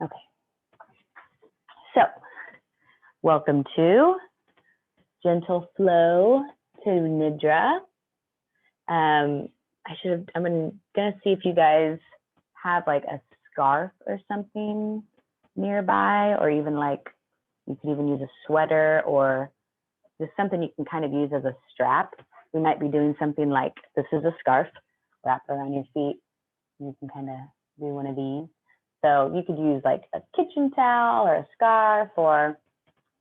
Okay. So, welcome to Gentle Flow to Nidra. I'm gonna see if you guys have like a scarf or something nearby, or even like you could even use a sweater or just something you can kind of use as a strap. We might be doing something like this is a scarf, wrap around your feet. You can kind of do one of these. So you could use like a kitchen towel or a scarf, or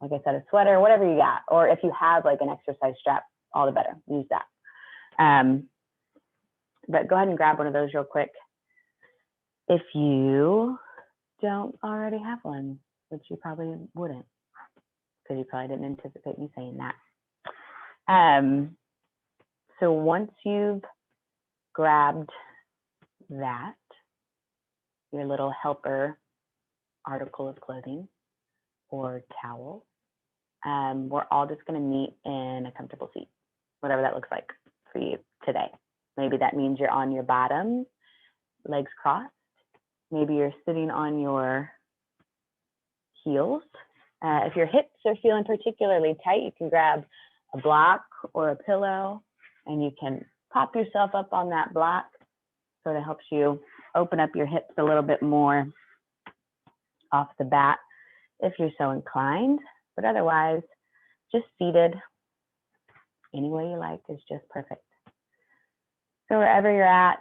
like I said, a sweater, whatever you got. Or if you have like an exercise strap, all the better, use that. But go ahead and grab one of those real quick if you don't already have one, which you probably wouldn't, because you probably didn't anticipate me saying that. So once you've grabbed that, your little helper article of clothing or towel, we're all just going to meet in a comfortable seat, whatever that looks like for you today. Maybe that means you're on your bottom, legs crossed. Maybe you're sitting on your heels. If your hips are feeling particularly tight, you can grab a block or a pillow and you can pop yourself up on that block. Sort of helps you open up your hips a little bit more off the bat if you're so inclined. But otherwise, just seated any way you like is just perfect. So wherever you're at,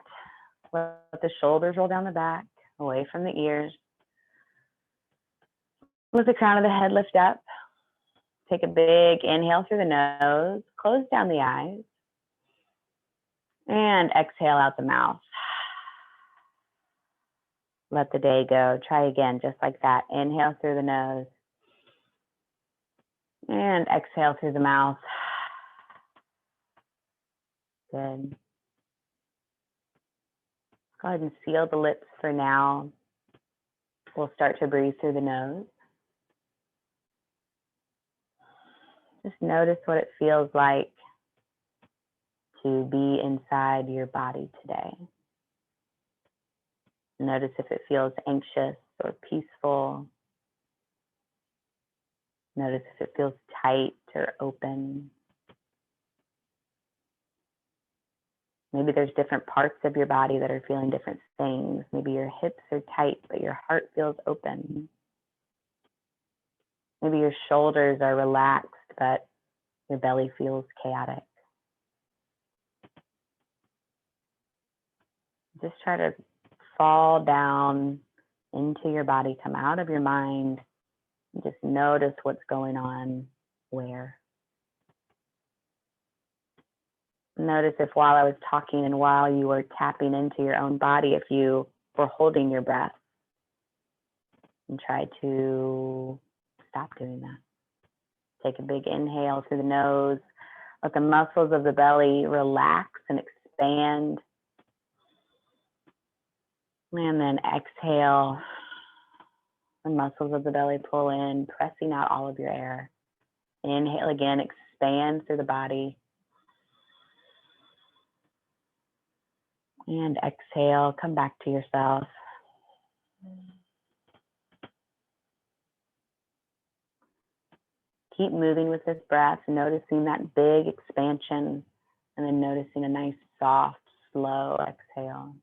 let the shoulders roll down the back, away from the ears. Let the crown of the head lift up. Take a big inhale through the nose, close down the eyes, and exhale out the mouth. Let the day go. Try again, just like that. Inhale through the nose, and exhale through the mouth. Good. Go ahead and seal the lips for now. We'll start to breathe through the nose. Just notice what it feels like to be inside your body today. Notice if it feels anxious or peaceful. Notice if it feels tight or open. Maybe there's different parts of your body that are feeling different things. Maybe your hips are tight, but your heart feels open. Maybe your shoulders are relaxed, but your belly feels chaotic. Just try to fall down into your body, come out of your mind, and just notice what's going on where. Notice if while I was talking and while you were tapping into your own body, if you were holding your breath, and try to stop doing that. Take a big inhale through the nose. Let the muscles of the belly relax and expand. And then exhale. The muscles of the belly pull in, pressing out all of your air. Inhale again, expand through the body. And exhale, come back to yourself. Keep moving with this breath, noticing that big expansion, and then noticing a nice, soft, slow exhale.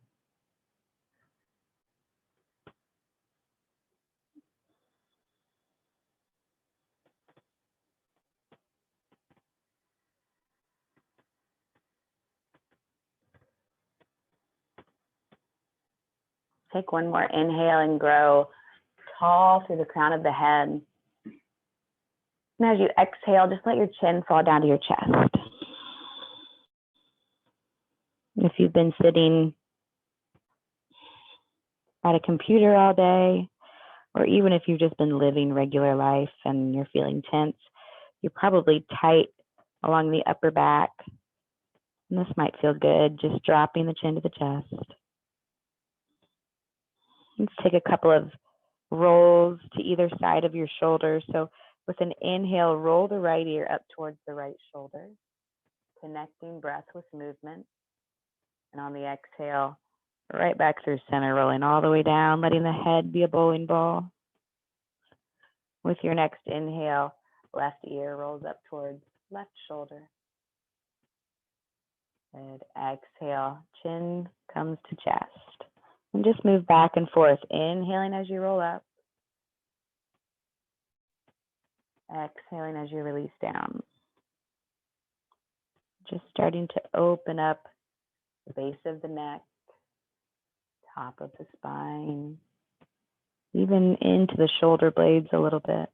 Take one more inhale and grow tall through the crown of the head. And as you exhale, just let your chin fall down to your chest. If you've been sitting at a computer all day, or even if you've just been living regular life and you're feeling tense, you're probably tight along the upper back. And this might feel good, just dropping the chin to the chest. Let's take a couple of rolls to either side of your shoulder. So with an inhale, roll the right ear up towards the right shoulder, connecting breath with movement. And on the exhale, Right back through center, rolling all the way down, letting the head be a bowling ball. With your next inhale, left ear rolls up towards left shoulder. Good. Exhale, chin comes to chest. And just move back and forth, inhaling as you roll up. Exhaling as you release down. Just starting to open up the base of the neck, top of the spine, even into the shoulder blades a little bit.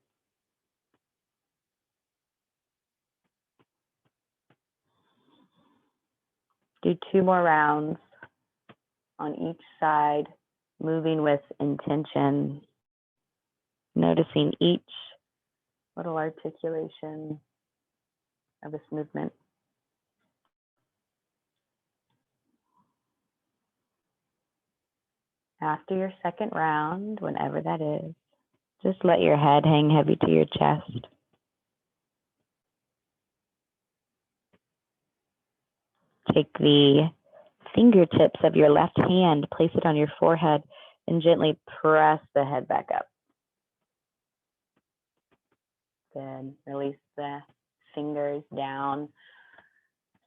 Do 2 more rounds on each side, moving with intention, noticing each little articulation of this movement. After your second round, whenever that is, just let your head hang heavy to your chest. Take the fingertips of your left hand, place it on your forehead, and gently press the head back up. Good. Release the fingers down.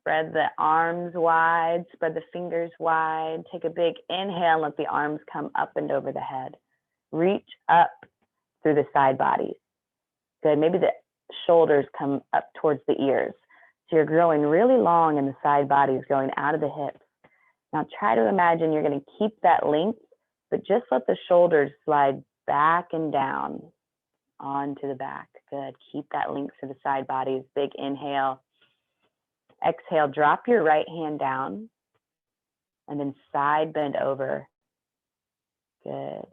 Spread the arms wide, spread the fingers wide. Take a big inhale and let the arms come up and over the head. Reach up through the side bodies. Good. Maybe the shoulders come up towards the ears. So you're growing really long in the side bodies, going out of the hips. Now try to imagine you're going to keep that length, but just let the shoulders slide back and down onto the back. Good. Keep that length to the side bodies. Big inhale. Exhale, drop your right hand down and then side bend over. Good.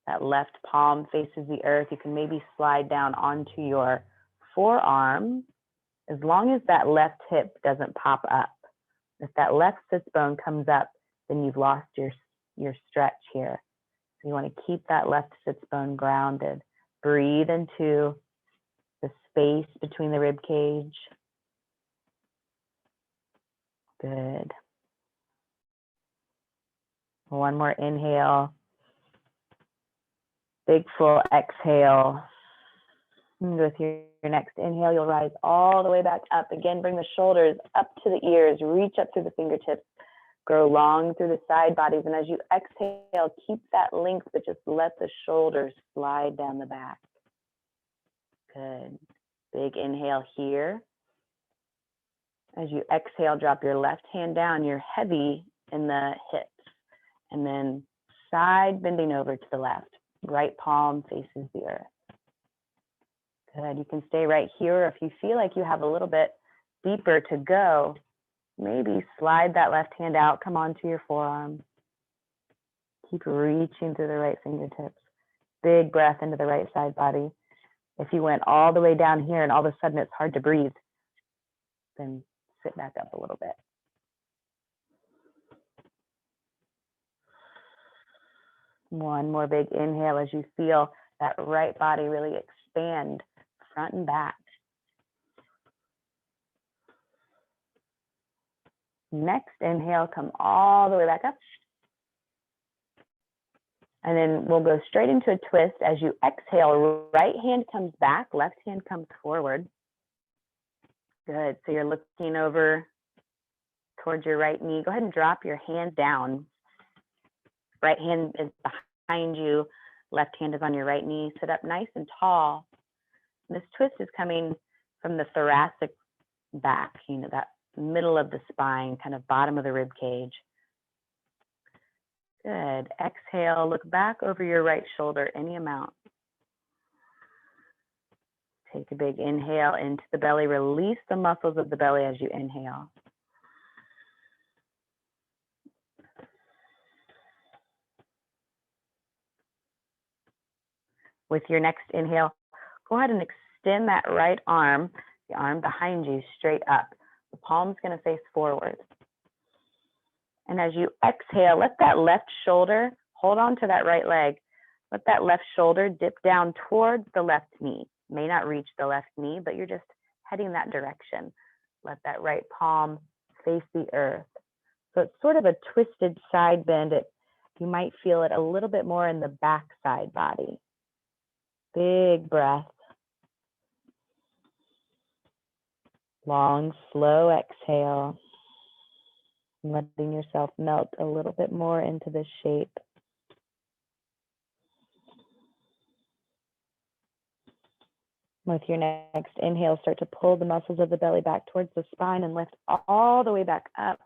That left palm faces the earth. You can maybe slide down onto your forearm as long as that left hip doesn't pop up. If that left sits bone comes up, then you've lost your stretch here. So you want to keep that left sits bone grounded. Breathe into the space between the rib cage. Good. One more inhale. Big full exhale. And with your next inhale, you'll rise all the way back up. Again, bring the shoulders up to the ears. Reach up through the fingertips. Grow long through the side bodies. And as you exhale, keep that length, but just let the shoulders slide down the back. Good. Big inhale here. As you exhale, drop your left hand down. You're heavy in the hips. And then side bending over to the left. Right palm faces the earth. Good. You can stay right here. If you feel like you have a little bit deeper to go, maybe slide that left hand out. Come onto your forearm. Keep reaching through the right fingertips. Big breath into the right side body. If you went all the way down here and all of a sudden it's hard to breathe, then sit back up a little bit. One more big inhale as you feel that right body really expand front and back. Next inhale, come all the way back up. And then we'll go straight into a twist. As you exhale, right hand comes back, left hand comes forward. Good. So you're looking over towards your right knee. Go ahead and drop your hand down. Right hand is behind you. Left hand is on your right knee. Sit up nice and tall. This twist is coming from the thoracic back, that middle of the spine, kind of bottom of the rib cage. Good. Exhale, look back over your right shoulder, any amount. Take a big inhale into the belly. Release the muscles of the belly as you inhale. With your next inhale, go ahead and extend that right arm, the arm behind you, straight up. The palm's going to face forward. And as you exhale, let that left shoulder, hold on to that right leg. Let that left shoulder dip down towards the left knee. May not reach the left knee, but you're just heading that direction. Let that right palm face the earth. So it's sort of a twisted side bend. You might feel it a little bit more in the back side body. Big breath. Long, slow exhale. Letting yourself melt a little bit more into this shape. With your next inhale, start to pull the muscles of the belly back towards the spine and lift all the way back up.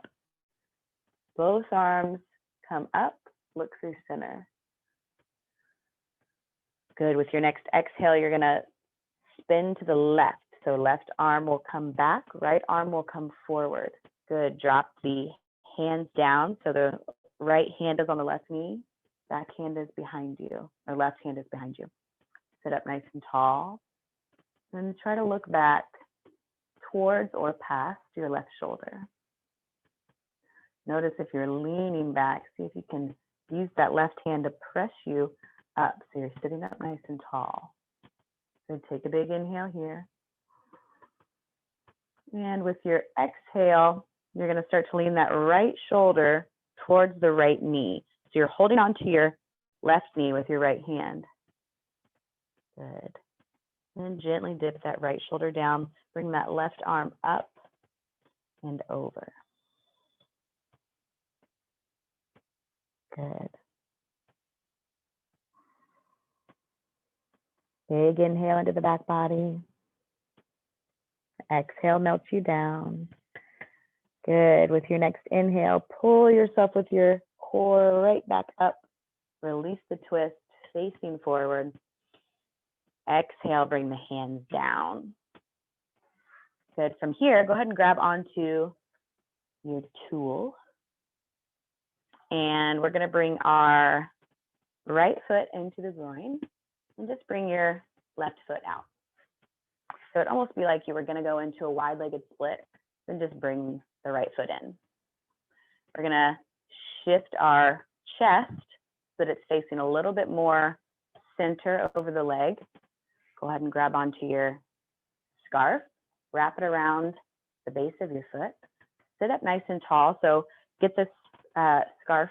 Both arms come up, look through center. Good. With your next exhale, you're going to spin to the left. So left arm will come back, right arm will come forward. Good. Drop the hands down. So the right hand is on the left knee, back hand is behind you, or left hand is behind you. Sit up nice and tall. And try to look back towards or past your left shoulder. Notice if you're leaning back, see if you can use that left hand to press you up. So you're sitting up nice and tall. So take a big inhale here. And with your exhale, you're going to start to lean that right shoulder towards the right knee. So you're holding onto your left knee with your right hand. Good. And gently dip that right shoulder down. Bring that left arm up and over. Good. Big inhale into the back body. Exhale melts you down. Good. With your next inhale, pull yourself with your core right back up. Release the twist, facing forward. Exhale, bring the hands down. Good. From here, go ahead and grab onto your tool. And we're going to bring our right foot into the groin and just bring your left foot out. So it'd almost be like you were going to go into a wide-legged split, then just bring the right foot in. We're going to shift our chest so that it's facing a little bit more center over the leg. Go ahead and grab onto your scarf, wrap it around the base of your foot. Sit up nice and tall. So get this scarf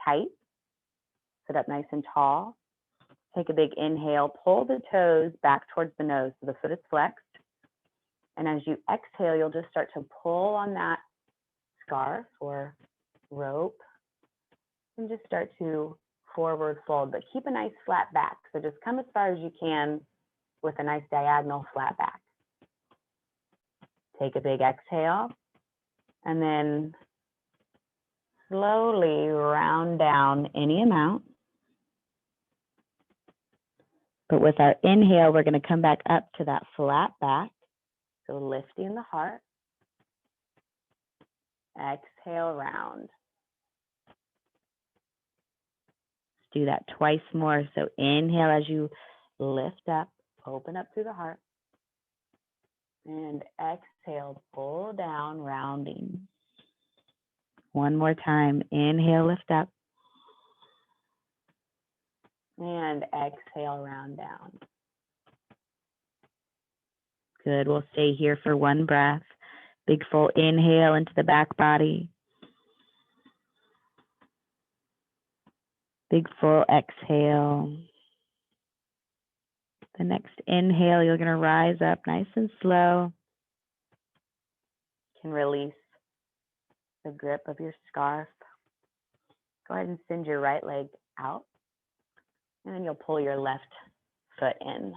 tight. Sit up nice and tall. Take a big inhale. Pull the toes back towards the nose so the foot is flexed. And as you exhale, you'll just start to pull on that scarf or rope and just start to forward fold. But keep a nice flat back. So just come as far as you can with a nice diagonal flat back. Take a big exhale and then slowly round down any amount. But with our inhale, we're going to come back up to that flat back. So lifting the heart. Exhale, round. Let's do that twice more. So inhale as you lift up, open up through the heart. And exhale, pull down, rounding. One more time. Inhale, lift up. And exhale, round down. Good. We'll stay here for one breath. Big full inhale into the back body. Big full exhale. The next inhale, you're going to rise up nice and slow. You can release the grip of your scarf. Go ahead and send your right leg out. And then you'll pull your left foot in.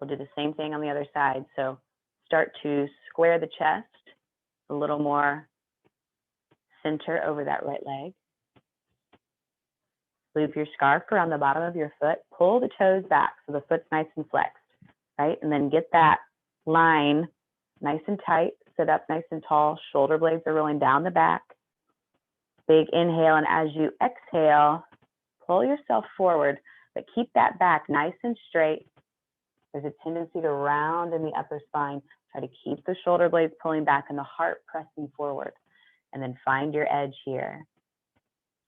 We'll do the same thing on the other side. So start to square the chest, a little more center over that right leg. Loop your scarf around the bottom of your foot. Pull the toes back so the foot's nice and flexed, right? And then get that line nice and tight. Sit up nice and tall. Shoulder blades are rolling down the back. Big inhale, and as you exhale, pull yourself forward, but keep that back nice and straight. There's a tendency to round in the upper spine. Try to keep the shoulder blades pulling back and the heart pressing forward. And then find your edge here.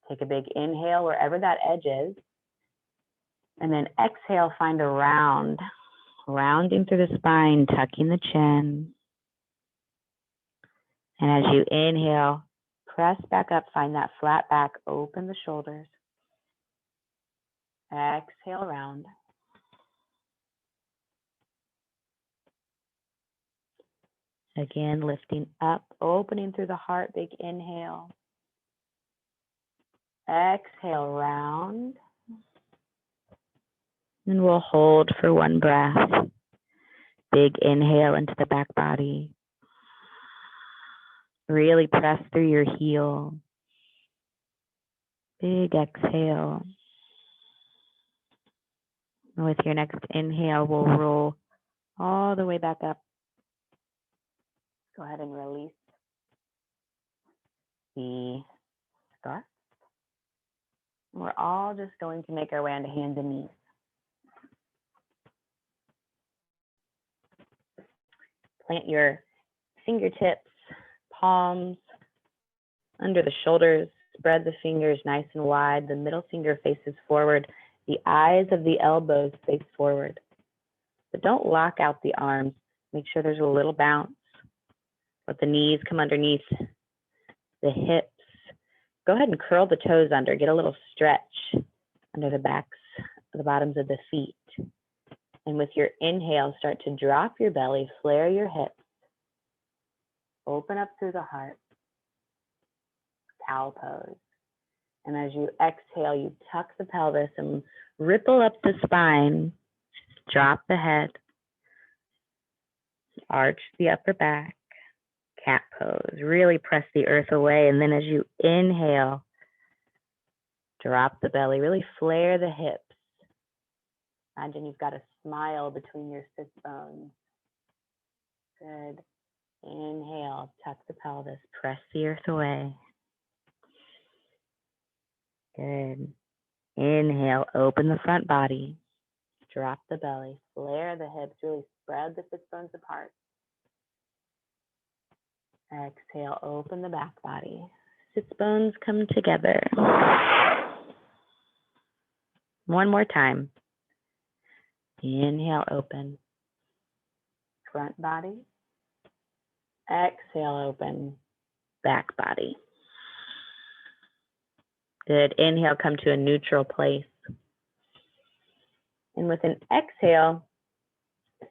Take a big inhale wherever that edge is. And then exhale, find a round. Rounding through the spine, tucking the chin. And as you inhale, press back up, find that flat back, open the shoulders. Exhale, round. Again, lifting up, opening through the heart, big inhale. Exhale, round. And we'll hold for one breath. Big inhale into the back body. Really press through your heel. Big exhale. And with your next inhale, we'll roll all the way back up. Go ahead and release the scarf. We're all just going to make our way onto hands and knees. Plant your fingertips, palms under the shoulders. Spread the fingers nice and wide. The middle finger faces forward. The eyes of the elbows face forward. But don't lock out the arms. Make sure there's a little bounce. Let the knees come underneath the hips. Go ahead and curl the toes under. Get a little stretch under the backs, the bottoms of the feet. And with your inhale, start to drop your belly, flare your hips. Open up through the heart. Cow pose. And as you exhale, you tuck the pelvis and ripple up the spine. Drop the head. Arch the upper back. Cat pose. Really press the earth away. And then as you inhale, drop the belly. Really flare the hips. Imagine you've got a smile between your sit bones. Good. Inhale, tuck the pelvis. Press the earth away. Good. Inhale, open the front body. Drop the belly. Flare the hips. Really spread the sit bones apart. Exhale, open the back body. Sits bones come together. One more time. Inhale, open. Front body. Exhale, open. Back body. Good. Inhale, come to a neutral place. And with an exhale,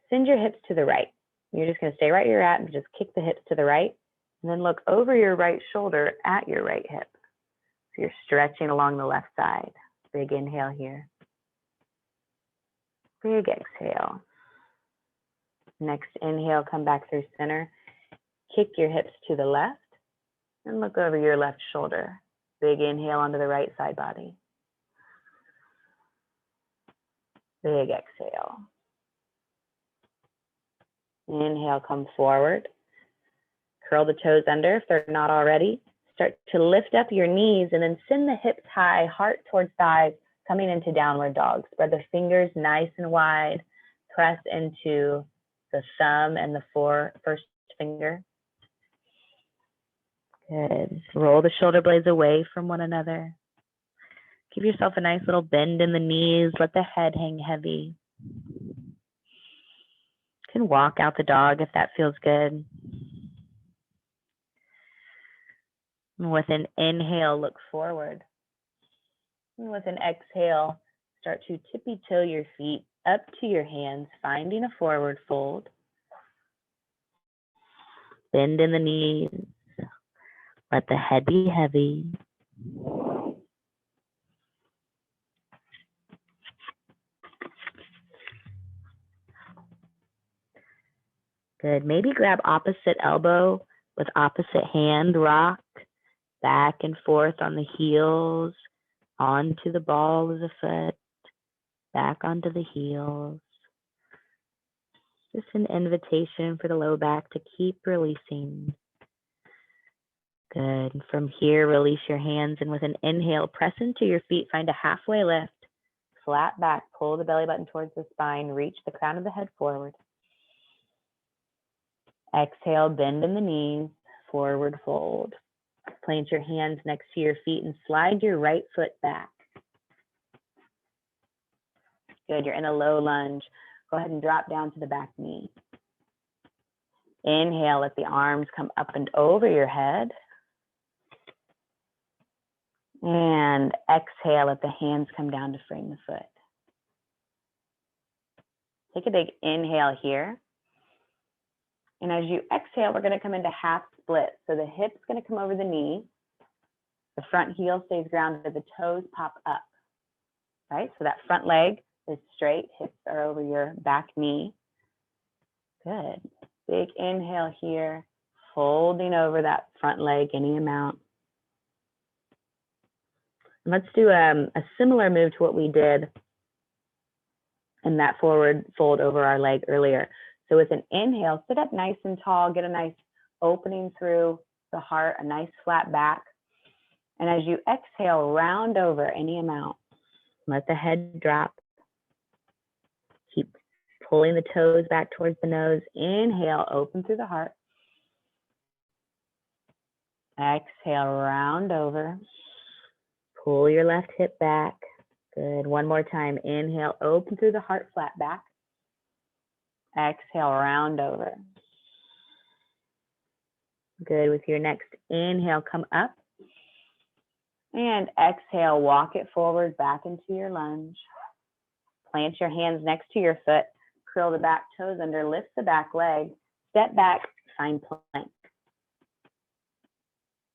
send your hips to the right. You're just going to stay right where you're at and just kick the hips to the right. And then look over your right shoulder at your right hip. So you're stretching along the left side. Big inhale here. Big exhale. Next inhale, come back through center. Kick your hips to the left and look over your left shoulder. Big inhale onto the right side body. Big exhale. Inhale, come forward. Curl the toes under if they're not already. Start to lift up your knees and then send the hips high, heart towards thighs, coming into downward dog. Spread the fingers nice and wide. Press into the thumb and the first finger. Good. Roll the shoulder blades away from one another. Give yourself a nice little bend in the knees. Let the head hang heavy. You can walk out the dog if that feels good. And with an inhale, look forward. And with an exhale, start to tippy-toe your feet up to your hands, finding a forward fold. Bend in the knees. Let the head be heavy. Good. Maybe grab opposite elbow with opposite hand. Rock back and forth on the heels, onto the ball of the foot, back onto the heels. Just an invitation for the low back to keep releasing. Good. From here, release your hands, and with an inhale, press into your feet, find a halfway lift. Flat back, pull the belly button towards the spine, reach the crown of the head forward. Exhale, bend in the knees, forward fold. Plant your hands next to your feet and slide your right foot back. Good, you're in a low lunge. Go ahead and drop down to the back knee. Inhale, let the arms come up and over your head. And exhale, let the hands come down to frame the foot. Take a big inhale here. And as you exhale, we're going to come into half split. So the hip's going to come over the knee. The front heel stays grounded. The toes pop up. Right? So that front leg is straight. Hips are over your back knee. Good. Big inhale here. Folding over that front leg any amount. Let's do a similar move to what we did in that forward fold over our leg earlier. So with an inhale, sit up nice and tall, get a nice opening through the heart, a nice flat back. And as you exhale, round over any amount. Let the head drop. Keep pulling the toes back towards the nose. Inhale, open through the heart. Exhale, round over. Pull your left hip back. Good. One more time. Inhale, open through the heart, flat back. Exhale, round over. Good. With your next inhale, come up. And exhale, walk it forward, back into your lunge. Plant your hands next to your foot. Curl the back toes under, lift the back leg. Step back, find plank.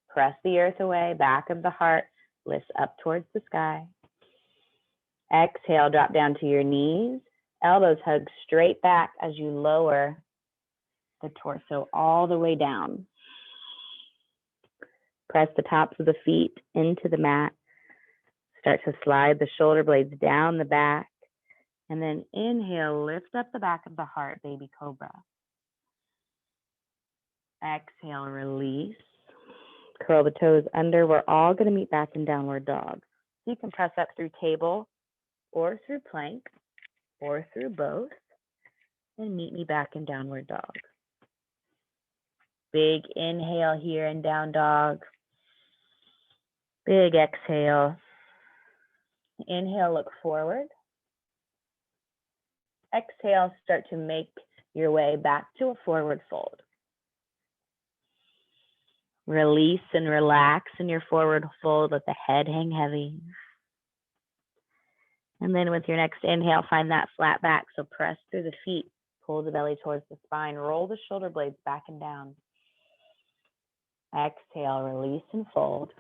Press the earth away, back of the heart. Lift up towards the sky. Exhale, drop down to your knees. Elbows hug straight back as you lower the torso all the way down. Press the tops of the feet into the mat. Start to slide the shoulder blades down the back. And then inhale, lift up the back of the heart, baby cobra. Exhale, release. Curl the toes under. We're all going to meet back in downward dog. So you can press up through table or through plank or through both and meet me back in downward dog. Big inhale here in down dog. Big exhale. Inhale, look forward. Exhale, start to make your way back to a forward fold. Release and relax in your forward fold. Let the head hang heavy. And then with your next inhale, find that flat back. So press through the feet. Pull the belly towards the spine. Roll the shoulder blades back and down. Exhale, release and fold.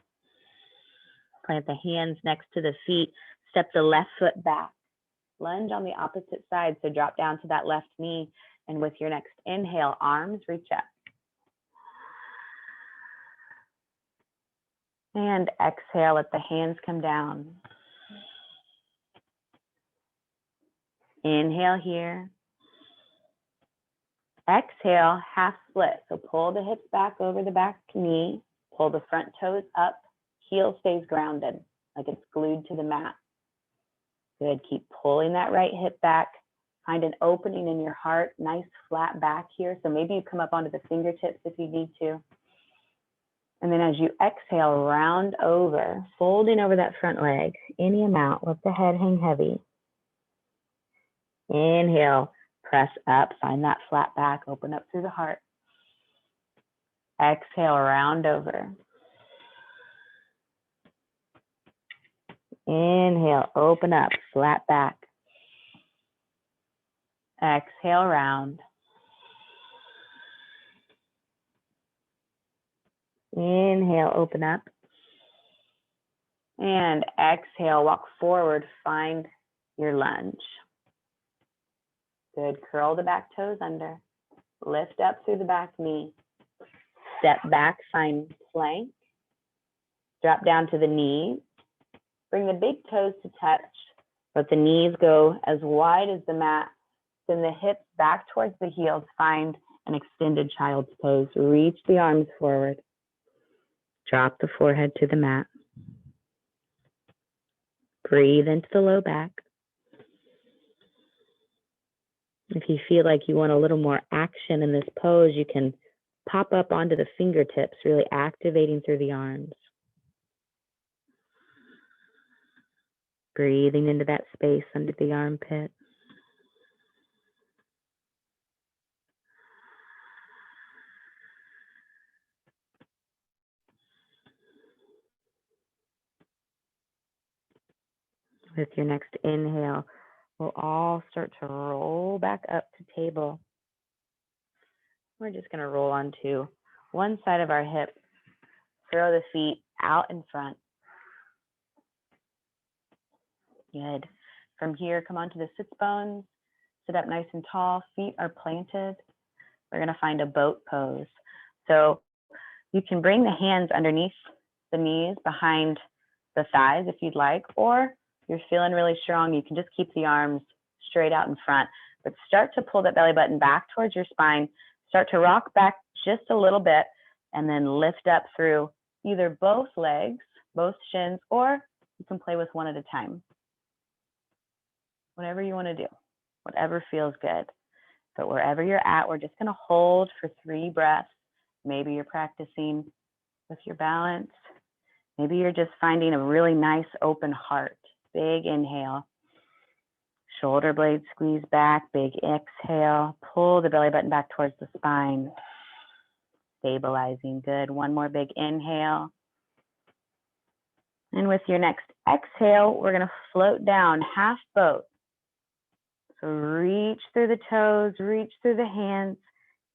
Plant the hands next to the feet. Step the left foot back. Lunge on the opposite side. So drop down to that left knee. And with your next inhale, arms reach up. And exhale, let the hands come down. Inhale here. Exhale, half split. So pull the hips back over the back knee. Pull the front toes up. Heel stays grounded, like it's glued to the mat. Good. Keep pulling that right hip back. Find an opening in your heart. Nice flat back here. So maybe you come up onto the fingertips if you need to. And then as you exhale, round over, folding over that front leg, any amount. Let the head hang heavy. Inhale, press up, find that flat back, open up through the heart. Exhale, round over. Inhale, open up, flat back. Exhale, round. Inhale, open up. And exhale, walk forward, find your lunge. Good, curl the back toes under. Lift up through the back knee. Step back, find plank. Drop down to the knees. Bring the big toes to touch. Let the knees go as wide as the mat. Send the hips back towards the heels. Find an extended child's pose. Reach the arms forward. Drop the forehead to the mat. Breathe into the low back. If you feel like you want a little more action in this pose, you can pop up onto the fingertips, really activating through the arms. Breathing into that space under the armpit. With your next inhale, we'll all start to roll back up to table. We're just going to roll onto one side of our hip, throw the feet out in front. Good. From here, come onto the sits bones, sit up nice and tall, feet are planted. We're going to find a boat pose. So you can bring the hands underneath the knees, behind the thighs if you'd like, or if you're feeling really strong, you can just keep the arms straight out in front, but start to pull that belly button back towards your spine, start to rock back just a little bit, and then lift up through either both legs, both shins, or you can play with one at a time. Whatever you want to do, whatever feels good. But wherever you're at, we're just going to hold for 3 breaths. Maybe you're practicing with your balance. Maybe you're just finding a really nice open heart. Big inhale. Shoulder blades squeeze back. Big exhale. Pull the belly button back towards the spine. Stabilizing. Good. One more big inhale. And with your next exhale, we're going to float down, half boat. So reach through the toes, reach through the hands.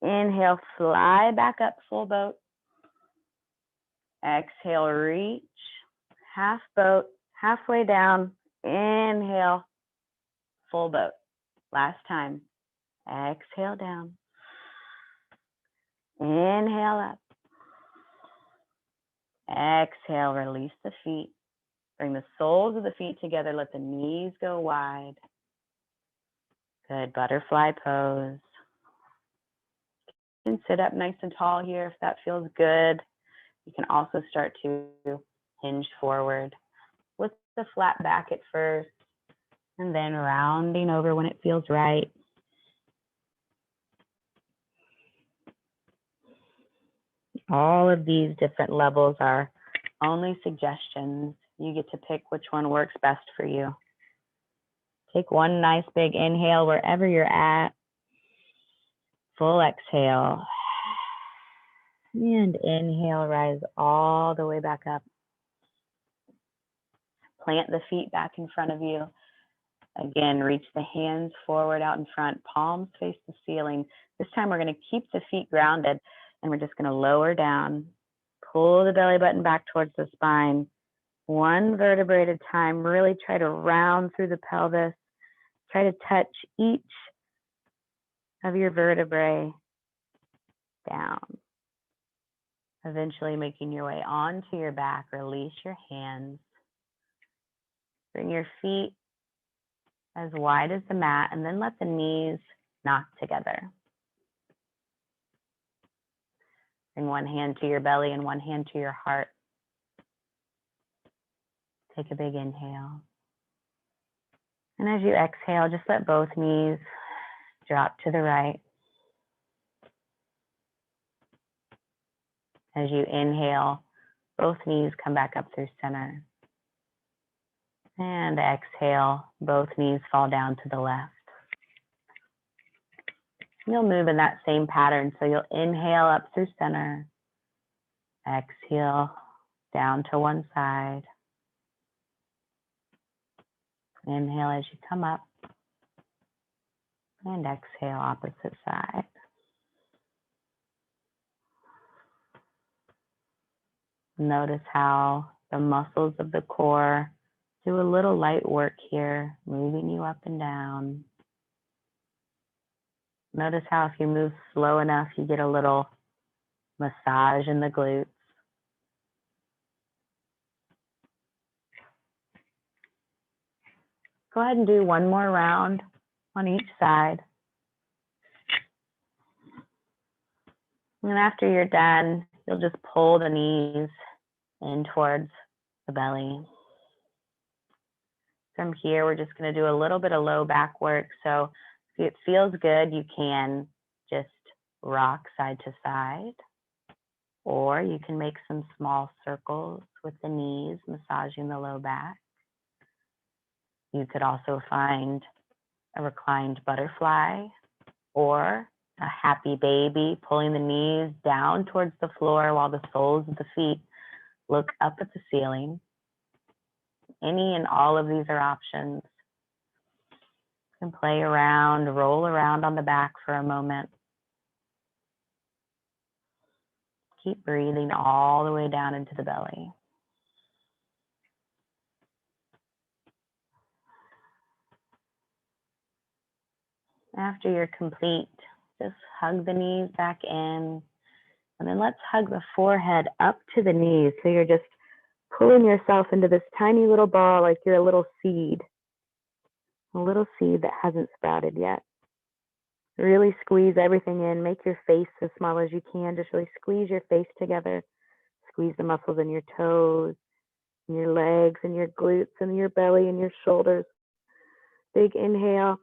Inhale, fly back up, full boat. Exhale, reach, half boat, halfway down. Inhale, full boat. Last time. Exhale down. Inhale up. Exhale, release the feet. Bring the soles of the feet together. Let the knees go wide. Good, butterfly pose. You can sit up nice and tall here if that feels good. You can also start to hinge forward with the flat back at first, and then rounding over when it feels right. All of these different levels are only suggestions. You get to pick which one works best for you. Take one nice big inhale wherever you're at. Full exhale. And inhale, rise all the way back up. Plant the feet back in front of you. Again, reach the hands forward out in front. Palms face the ceiling. This time we're going to keep the feet grounded, and we're just going to lower down. Pull the belly button back towards the spine. One vertebrae at a time. Really try to round through the pelvis. Try to touch each of your vertebrae down. Eventually making your way onto your back. Release your hands. Bring your feet as wide as the mat, and then let the knees knock together. Bring one hand to your belly and one hand to your heart. Take a big inhale. And as you exhale, just let both knees drop to the right. As you inhale, both knees come back up through center. And exhale, both knees fall down to the left. You'll move in that same pattern. So you'll inhale up through center. Exhale down to one side. Inhale as you come up. And exhale, opposite side. Notice how the muscles of the core do a little light work here, moving you up and down. Notice how if you move slow enough, you get a little massage in the glutes. Go ahead and do one more round on each side. And after you're done, you'll just pull the knees in towards the belly. From here, we're just going to do a little bit of low back work. So if it feels good, you can just rock side to side, or you can make some small circles with the knees, massaging the low back. You could also find a reclined butterfly or a happy baby, pulling the knees down towards the floor while the soles of the feet look up at the ceiling. Any and all of these are options. You can play around, roll around on the back for a moment. Keep breathing all the way down into the belly. After you're complete, just hug the knees back in, and then let's hug the forehead up to the knees. So you're just pulling yourself into this tiny little ball like you're a little seed that hasn't sprouted yet. Really squeeze everything in. Make your face as small as you can. Just really squeeze your face together. Squeeze the muscles in your toes, and your legs, and your glutes, and your belly, and your shoulders. Big inhale.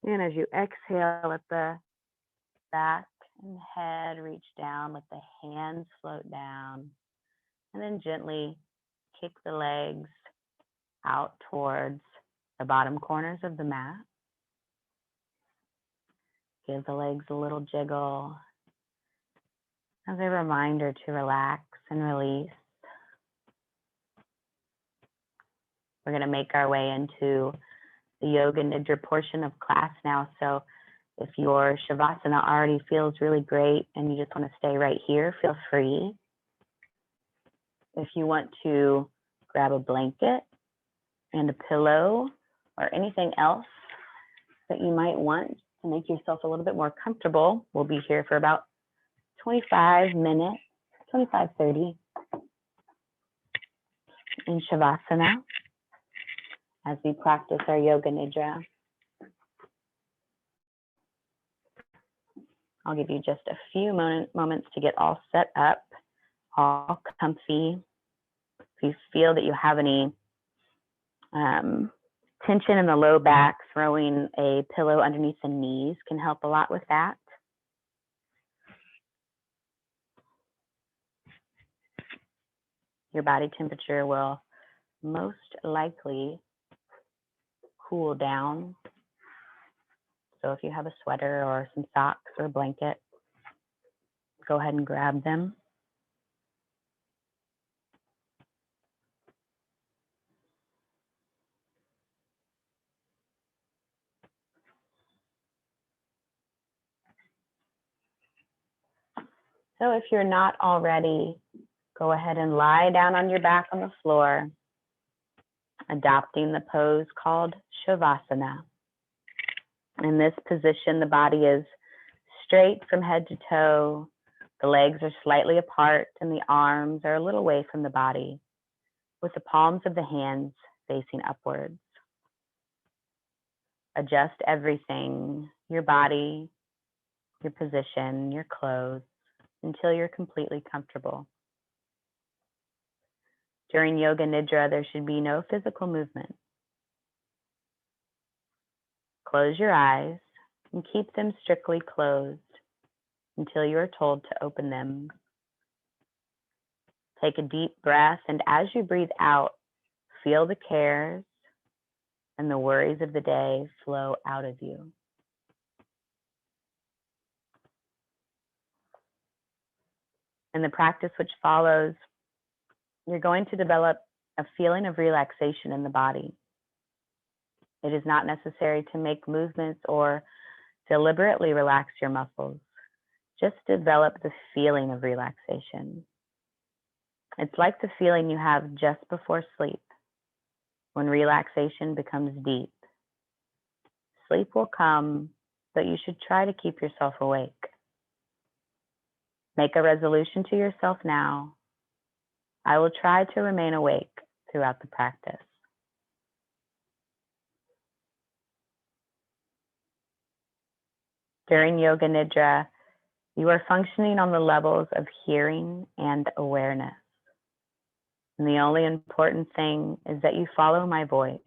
And as you exhale, let the back and head reach down. Let the hands float down. And then gently kick the legs out towards the bottom corners of the mat. Give the legs a little jiggle as a reminder to relax and release. We're going to make our way into the Yoga Nidra portion of class now. So if your Shavasana already feels really great and you just want to stay right here, feel free. If you want to grab a blanket and a pillow or anything else that you might want to make yourself a little bit more comfortable, we'll be here for about 25 minutes, 25, 30 in Shavasana as we practice our Yoga Nidra. I'll give you just a few moments to get all set up, all comfy. If you feel that you have any tension in the low back, throwing a pillow underneath the knees can help a lot with that. Your body temperature will most likely cool down. So if you have a sweater or some socks or a blanket, go ahead and grab them. So if you're not already, go ahead and lie down on your back on the floor, adopting the pose called Shavasana. In this position, the body is straight from head to toe. The legs are slightly apart and the arms are a little away from the body, with the palms of the hands facing upwards. Adjust everything, your body, your position, your clothes, until you're completely comfortable. During Yoga Nidra, there should be no physical movement. Close your eyes and keep them strictly closed until you are told to open them. Take a deep breath, and as you breathe out, feel the cares and the worries of the day flow out of you. In the practice which follows, you're going to develop a feeling of relaxation in the body. It is not necessary to make movements or deliberately relax your muscles. Just develop the feeling of relaxation. It's like the feeling you have just before sleep, when relaxation becomes deep. Sleep will come, but you should try to keep yourself awake. Make a resolution to yourself now. I will try to remain awake throughout the practice. During Yoga Nidra, you are functioning on the levels of hearing and awareness. And the only important thing is that you follow my voice.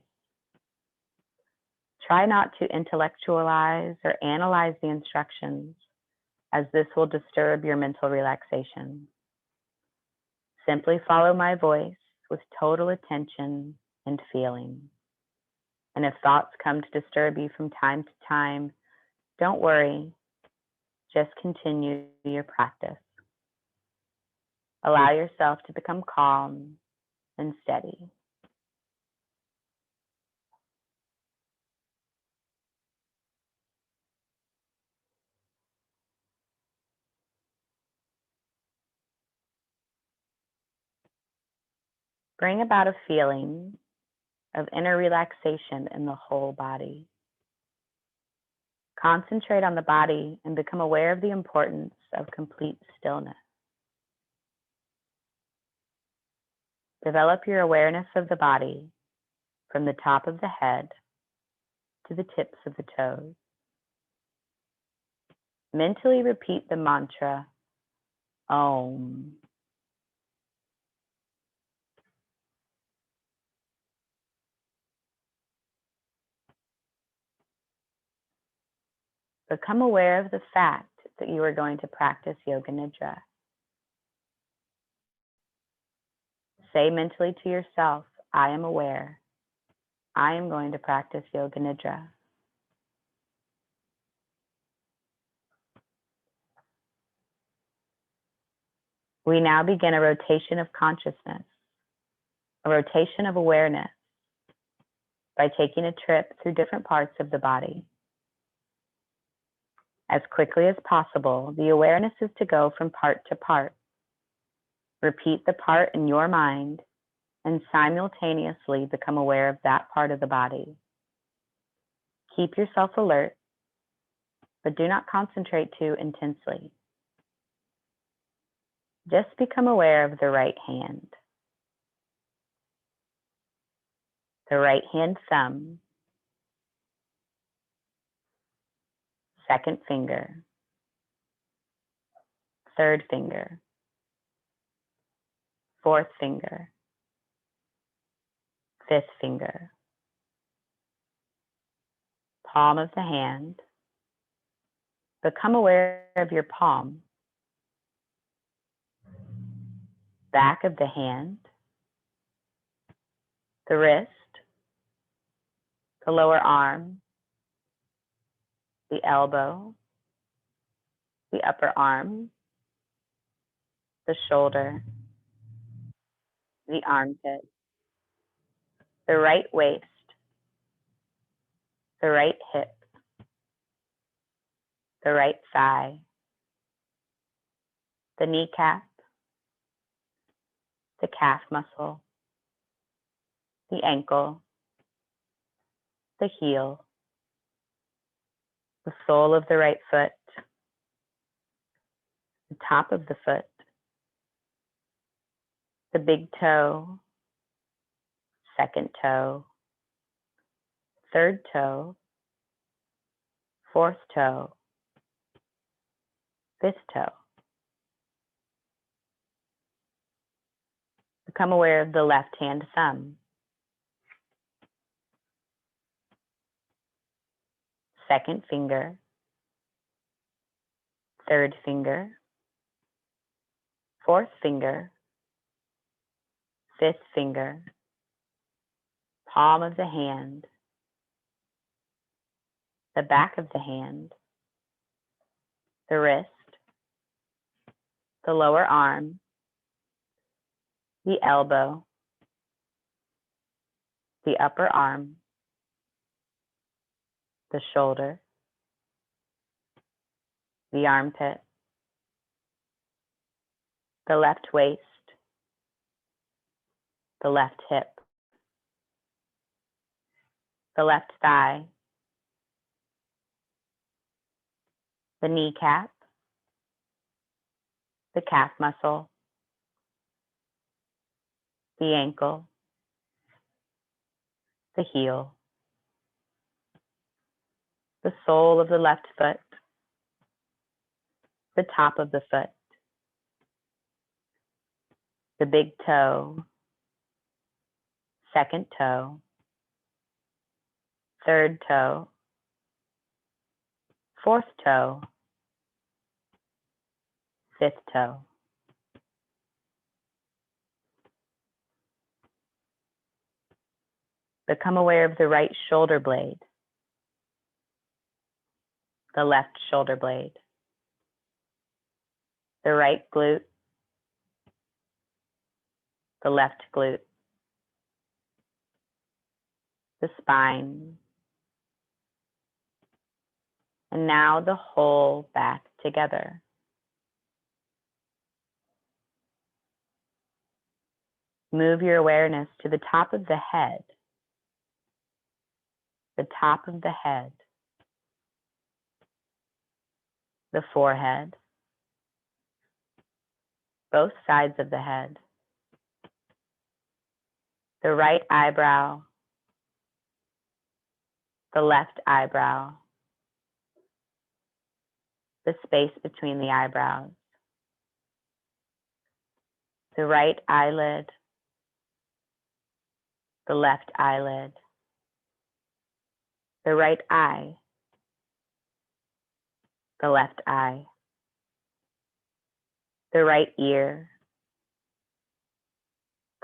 Try not to intellectualize or analyze the instructions, as this will disturb your mental relaxation. Simply follow my voice with total attention and feeling. And if thoughts come to disturb you from time to time, don't worry, just continue your practice. Allow yourself to become calm and steady. Bring about a feeling of inner relaxation in the whole body. Concentrate on the body and become aware of the importance of complete stillness. Develop your awareness of the body from the top of the head to the tips of the toes. Mentally repeat the mantra, Om. Become aware of the fact that you are going to practice Yoga Nidra. Say mentally to yourself, I am aware. I am going to practice Yoga Nidra. We now begin a rotation of consciousness, a rotation of awareness, by taking a trip through different parts of the body. As quickly as possible, the awareness is to go from part to part. Repeat the part in your mind and simultaneously become aware of that part of the body. Keep yourself alert, but do not concentrate too intensely. Just become aware of the right hand, the right hand thumb, second finger, third finger, fourth finger, fifth finger, palm of the hand. Become aware of your palm, back of the hand, the wrist, the lower arm, the elbow, the upper arm, the shoulder, the armpit, the right waist, the right hip, the right thigh, the kneecap, the calf muscle, the ankle, the heel, the sole of the right foot, the top of the foot, the big toe, second toe, third toe, fourth toe, fifth toe. Become aware of the left hand thumb, second finger, third finger, fourth finger, fifth finger, palm of the hand, the back of the hand, the wrist, the lower arm, the elbow, the upper arm, the shoulder, the armpit, the left waist, the left hip, the left thigh, the kneecap, the calf muscle, the ankle, the heel, the sole of the left foot, the top of the foot, the big toe, second toe, third toe, fourth toe, fifth toe. Become aware of the right shoulder blade, the left shoulder blade, the right glute, the left glute, the spine, and now the whole back together. Move your awareness to the top of the head, the top of the head, the forehead, both sides of the head, the right eyebrow, the left eyebrow, the space between the eyebrows, the right eyelid, the left eyelid, the right eye, the left eye, the right ear,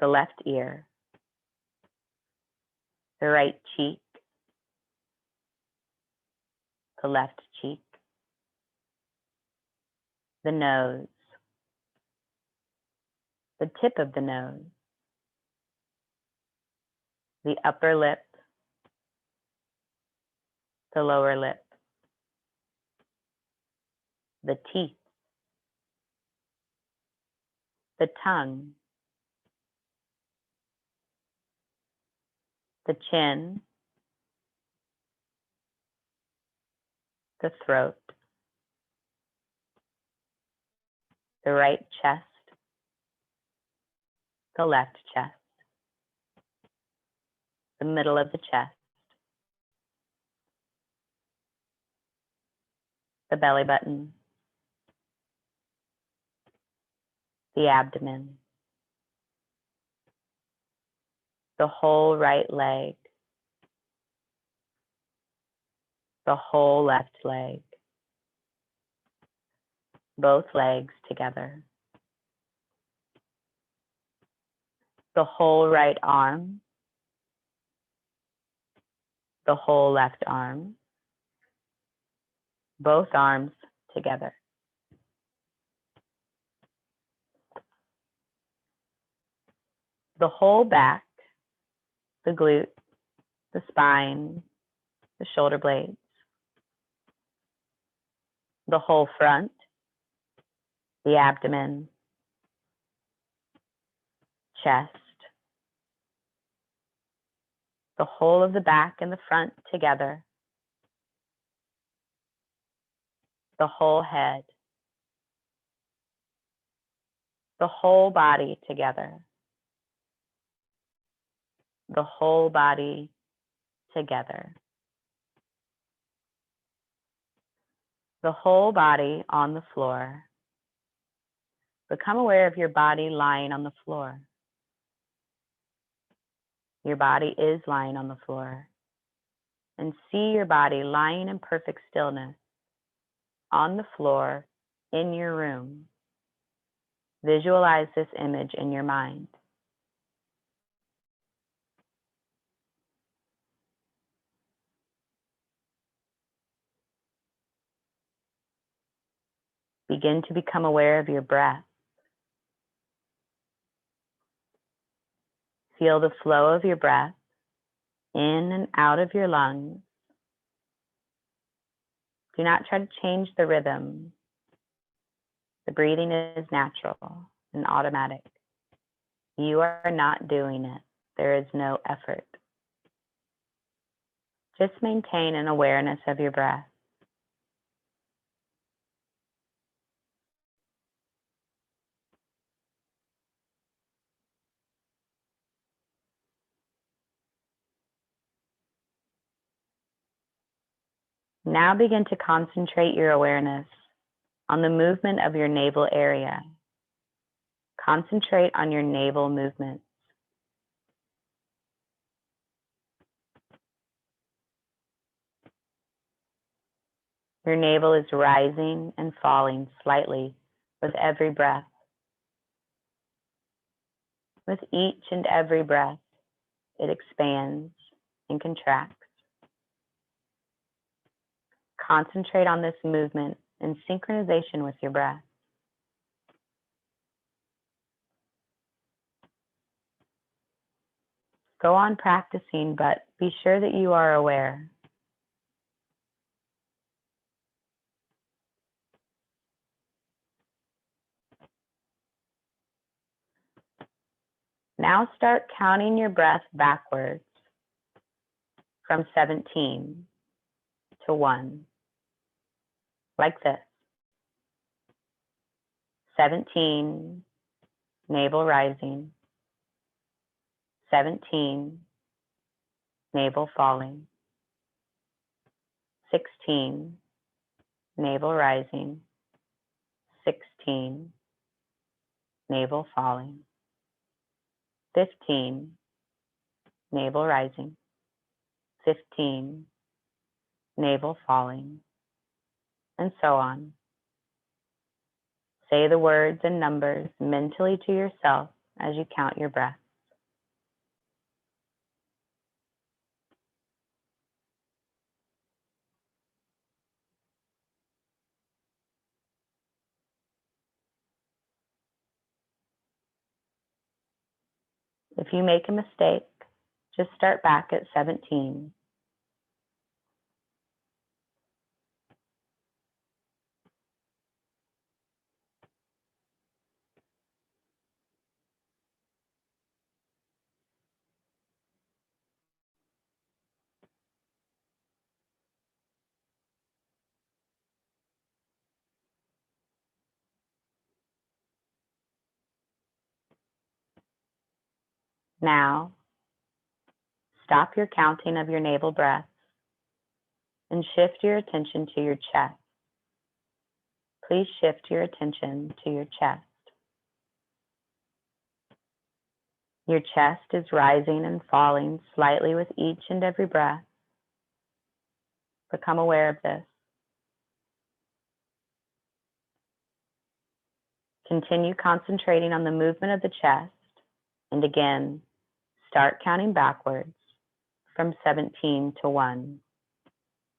the left ear, the right cheek, the left cheek, the nose, the tip of the nose, the upper lip, the lower lip, the teeth, the tongue, the chin, the throat, the right chest, the left chest, the middle of the chest, the belly button, the abdomen, the whole right leg, the whole left leg, both legs together, the whole right arm, the whole left arm, both arms together, the whole back, the glute, the spine, the shoulder blades, the whole front, the abdomen, chest, the whole of the back and the front together, the whole head, the whole body together, the whole body together, the whole body on the floor. Become aware of your body lying on the floor. Your body is lying on the floor. And see your body lying in perfect stillness on the floor in your room. Visualize this image in your mind. Begin to become aware of your breath. Feel the flow of your breath in and out of your lungs. Do not try to change the rhythm. The breathing is natural and automatic. You are not doing it. There is no effort. Just maintain an awareness of your breath. Now begin to concentrate your awareness on the movement of your navel area. Concentrate on your navel movements. Your navel is rising and falling slightly with every breath. With each and every breath, it expands and contracts. Concentrate on this movement in synchronization with your breath. Go on practicing, but be sure that you are aware. Now start counting your breath backwards from 17 to 1, like this. 17, navel rising. 17, navel falling. 16, navel rising. 16, navel falling. 15, navel rising. 15, navel falling, and so on. Say the words and numbers mentally to yourself as you count your breaths. If you make a mistake, just start back at 17. Now, stop your counting of your navel breaths and shift your attention to your chest. Please shift your attention to your chest. Your chest is rising and falling slightly with each and every breath. Become aware of this. Continue concentrating on the movement of the chest, and again, start counting backwards from 17 to 1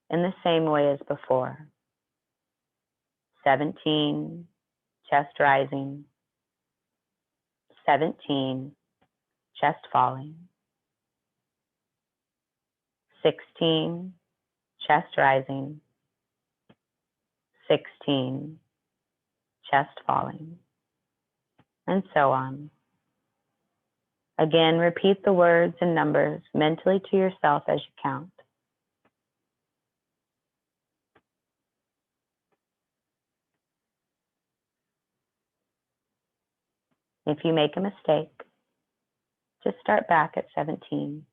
in the same way as before. 17, chest rising. 17, chest falling. 16, chest rising. 16, chest falling, and so on. Again, repeat the words and numbers mentally to yourself as you count. If you make a mistake, just start back at 17.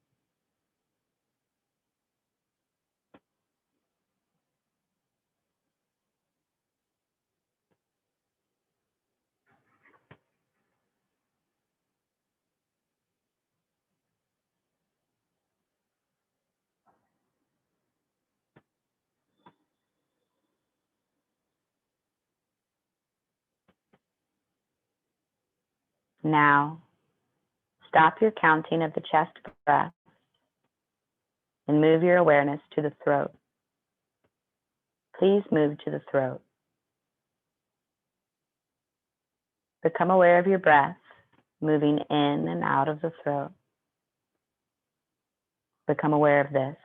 Now, stop your counting of the chest breath and move your awareness to the throat. Please move to the throat. Become aware of your breath moving in and out of the throat. Become aware of this.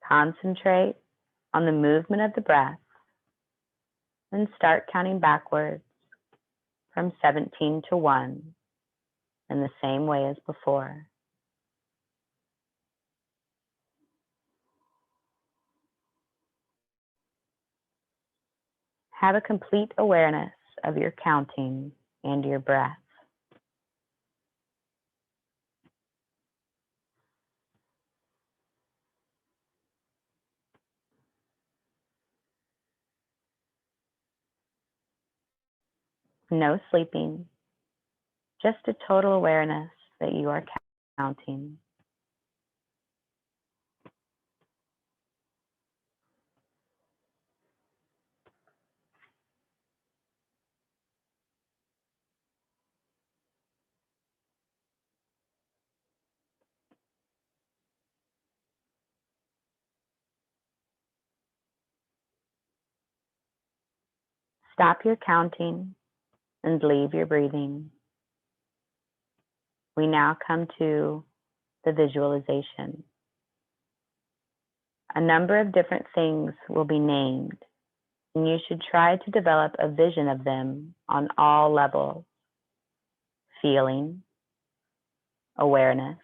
Concentrate on the movement of the breath and start counting backwards from 17 to 1 in the same way as before. Have a complete awareness of your counting and your breath. No sleeping, just a total awareness that you are counting. Stop your counting and leave your breathing. We now come to the visualization. A number of different things will be named And you should try to develop a vision of them on all levels: feeling, awareness,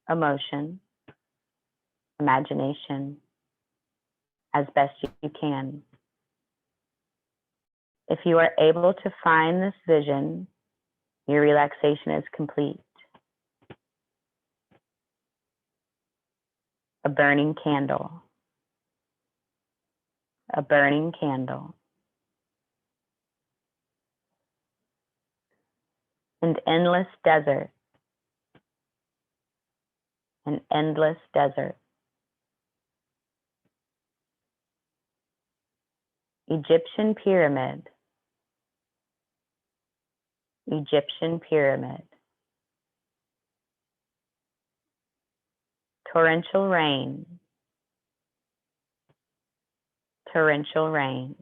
emotion, imagination, as best you can. If you are able to find this vision, your relaxation is complete. A burning candle. A burning candle. An endless desert. An endless desert. Egyptian pyramid. Egyptian pyramid. Torrential rain. Torrential rain.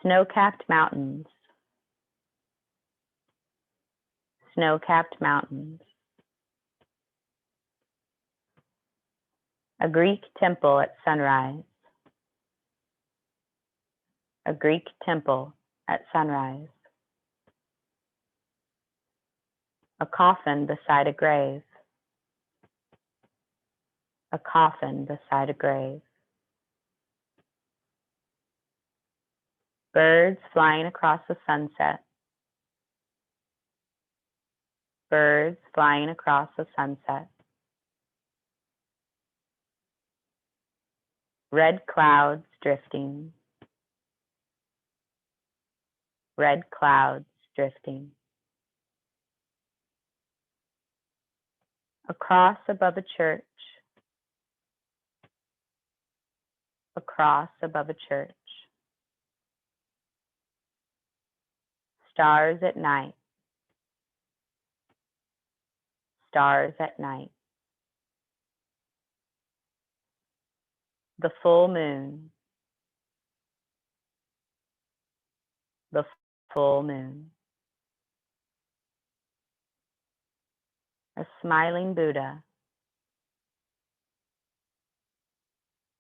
Snow-capped mountains. Snow-capped mountains. A Greek temple at sunrise. A Greek temple at sunrise. A coffin beside a grave. A coffin beside a grave. Birds flying across the sunset. Birds flying across the sunset. Red clouds drifting. Red clouds drifting. A cross above a church. A cross above a church. Stars at night. Stars at night. The full moon. The full moon. A smiling Buddha.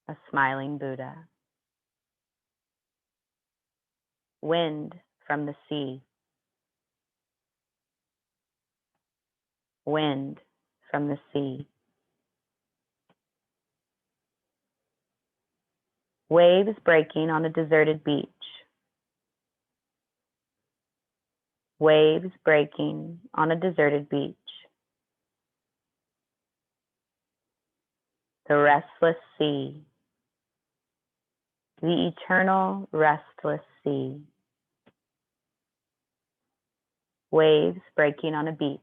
A smiling Buddha. Wind from the sea. Wind from the sea. Waves breaking on a deserted beach. Waves breaking on a deserted beach. The restless sea. The eternal restless sea. Waves breaking on a beach.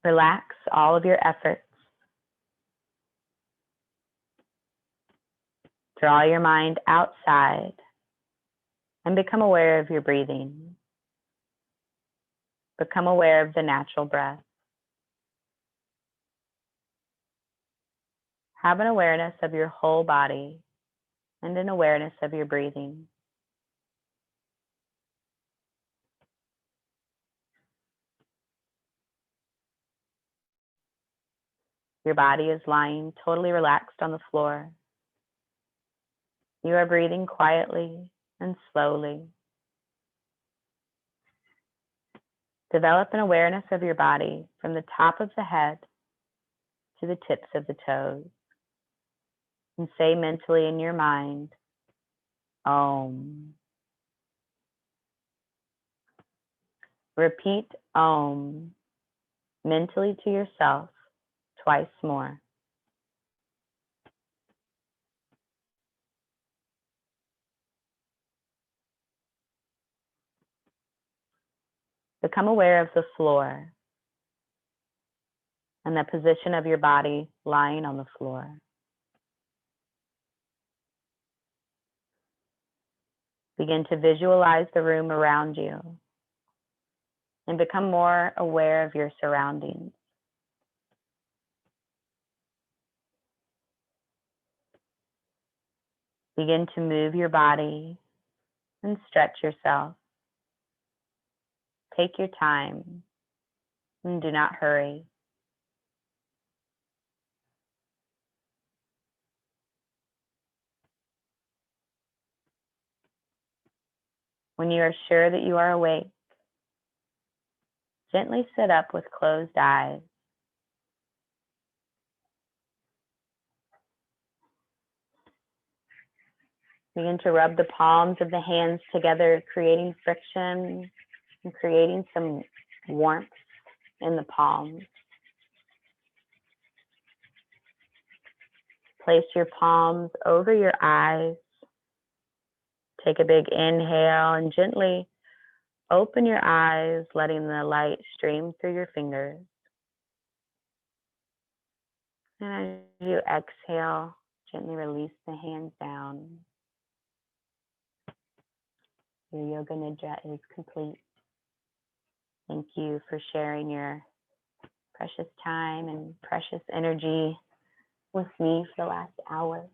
Relax all of your efforts. Draw your mind outside and become aware of your breathing. Become aware of the natural breath. Have an awareness of your whole body and an awareness of your breathing. Your body is lying totally relaxed on the floor. You are breathing quietly and slowly. Develop an awareness of your body from the top of the head to the tips of the toes. And say mentally in your mind, Om. Repeat Om mentally to yourself twice more. Become aware of the floor and the position of your body lying on the floor. Begin to visualize the room around you and become more aware of your surroundings. Begin to move your body and stretch yourself. Take your time and do not hurry. When you are sure that you are awake, gently sit up with closed eyes. Begin to rub the palms of the hands together, creating friction and creating some warmth in the palms. Place your palms over your eyes. Take a big inhale and gently open your eyes, letting the light stream through your fingers. And as you exhale, gently release the hands down. Your Yoga Nidra is complete. Thank you for sharing your precious time and precious energy with me for the last hour.